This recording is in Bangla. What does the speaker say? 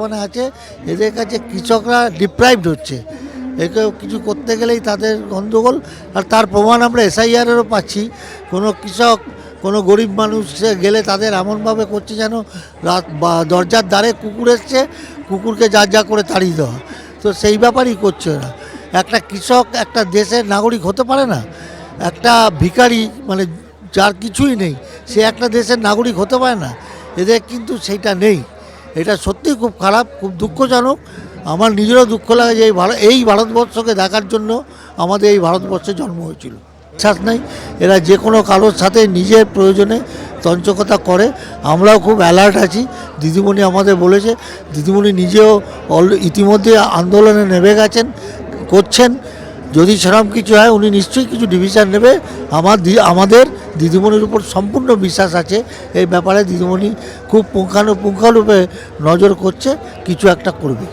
মানে আছে এদের কাছে কৃষকরা ডিপ্রাইভড হচ্ছে, একে কিছু করতে গেলেই তাদের গণ্ডগোল। আর তার প্রমাণ আমরা এসআইআরেরও পাচ্ছি। কোনো কৃষক কোনো গরিব মানুষ গেলে তাদের এমনভাবে করছে যেন রাত বা দরজার দ্বারে কুকুর এসছে, কুকুরকে যা করে তাড়িয়ে দেওয়া। তো সেই ব্যাপারই করছে ওরা। একটা কৃষক একটা দেশের নাগরিক হতে পারে না। একটা ভিখারি মানে যার কিছুই নেই সে একটা দেশের নাগরিক হতে পারে না। এদের কিন্তু সেইটা নেই। এটা সত্যিই খুব খারাপ, খুব দুঃখজনক। আমার নিজেরও দুঃখ লাগে যে এই ভারতবর্ষকে দেখার জন্য আমাদের এই ভারতবর্ষে জন্ম হয়েছিল। বিশ্বাস নেই, এরা যে কোনো কারোর সাথে নিজের প্রয়োজনে তঞ্চকতা করে। আমরাও খুব অ্যালার্ট আছি। দিদিমণি আমাদের বলেছে, দিদিমণি নিজেও ইতিমধ্যে আন্দোলনে নেমে গেছেন, করছেন। যদি সেরকম কিছু হয় উনি নিশ্চয়ই কিছু ডিভিশন নেবে। আমাদের দিদিমণির উপর সম্পূর্ণ বিশ্বাস আছে। এই ব্যাপারে দিদিমণি খুব পুঙ্খানুপুঙ্খরূপে নজর করছে, কিছু একটা করবে।